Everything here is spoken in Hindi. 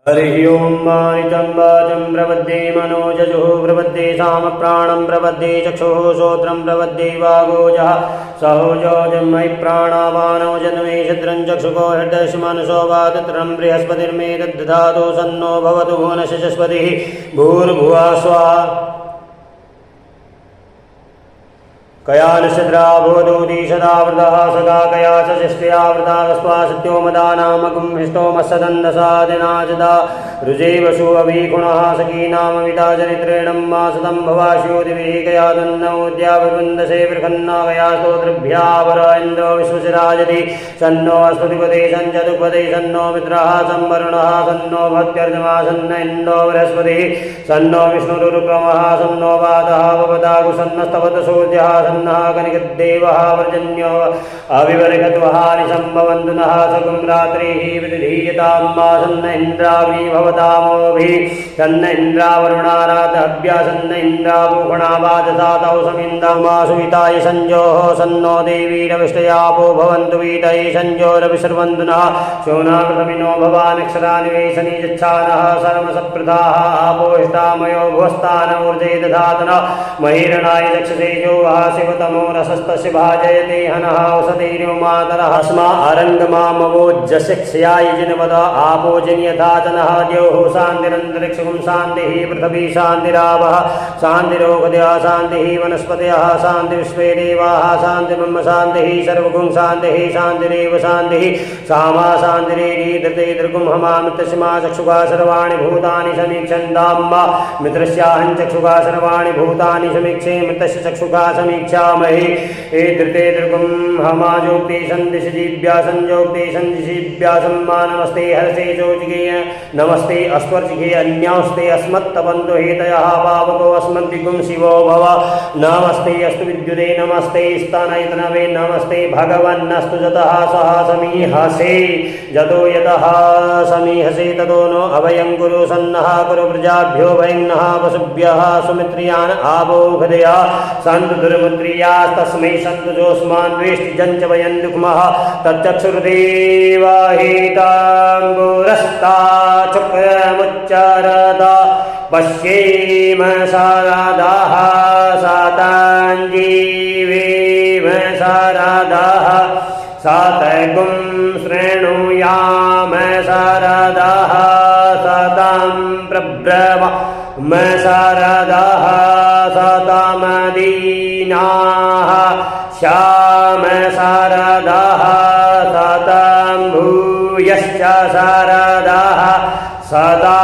हरिः ओं मानितं वाचं प्रपद्ये मनोजजुः प्रपद्ये सामप्राणं प्रपद्ये चक्षुः श्रोत्रं प्रपद्ये वागोजः सहोजोजं मयि प्राणावानो जन्मे छद्रं चक्षुको हृदयस्मनसो वातत्रं बृहस्पतिर्मे दद्दधातु सन्नो भवतु भुवनशचस्पतिः भूर्भुवः स्वाहा कयानशद्रा भवदूदीशदावृतः सदा कया सशिष्टयावृता तस्वा सत्योमदानामगुं हिष्टोमस्सदन्दसादिनाजदा रुजेवसु अभिगुणः सखीनाममिता चरित्रेण मासतं भवास्यो दिभिः कया तन्नोद्यावृन्दसे बृहन्ना कया स्तोतृभ्यावर इन्द्रो विश्वसिराजति सन्नो अस्पतिपदे सञ्चतुपदे सन्नो मित्रः संवरुणः सन्नो भक्त्यर्जमा सन्न इन्दो बृहस्पतिः सन्नो विष्णुरुक्रमः सन्नो वातः भवतागु सन्नस्तवत सूर्यः सन्नः कनिकदेवः वर्जन्यो अविवर्गत्वहानि सम्भवन्तु नः सकुं रात्रिः विदधीयतां मा सन्न इन्द्राग्नि भवतामोभिः सन्न इन्द्रावरुणारातभ्या सन्न इन्द्राभूषणावादसातौ समिन्दामासु विताय संजोः सन्नो देवीरविष्टयापो भवन्तु वीतये संजोरविसर्वन्तु नः शोनाकृतमिनो भवानक्षरानिवेशनी यच्छानः सर्वसप्रथाः आपोष्टामयो भुवस्तान ऊर्जे दधातु नः महीरणाय चक्षसेजो शिवतमो रसस्तस्य भाजयते हनः औषधीर्यो मातरः अस्मा अरङ्गमामवोज्जशिक्षयाय जिनवद आपोजन्यथातनः द्योः शान्तिरन्तरिक्षं शान्तिः पृथिवी शान्तिरावः शान्तिरोगदया शान्तिः वनस्पतयः शान्तिविश्वे देवाः शान्तिब्रह्म शान्तिः सर्वगुं शान्तिः शान्तिरेव शान्तिः सामा शान्तिरेरी धृते दृगुं हमामित्रशिमा चक्षुगा सर्वाणि भूतानि समीक्षन्ताम्बा मित्रस्याहं चक्षुगा सर्वाणि भूतानि समीक्षे मित्रस्य चक्षुगा समीक्षामहि हे धृते दृगुं हमाजोक्ते सन्दिशजीभ्या संजोक्ते सन्दिशिभ्या सम्मा नमस्ते हर्षे चोजिगे नमस्ते अस्वर्जिगे अन्यांस्ते अस्मत्तपन्तु हेतयः पावको अस्मद्दिगुं शिवो भव नमस्ते अस्तु विद्युते नमस्ते स्तनयतनवे नमस्ते भगवन्नस्तु जतः सः समीहसे जतो यतः समीहसे ततो नो अभयं कुरु सन्नः कुरु प्रजाभ्यो भयं नः वसुभ्यः सुमित्रियान् आपोघदया सन्तु दुर्मुद्रियास्तस्मै सन्तु जोस्मान् द्वेष्टिजञ्च वयं दुःखमः तच्चक्षुर्देवाहिताम्बुरस्ता चक्रमुच्चारदा पश्येम सारादाः साताञ्जीवेम सारादाः सातगुं शृणुयाम सारादाः सातां प्रब्रवाम सारादाः सातामदीनाः श्याम सारदाः सातां भूयश्च सारदाः सदा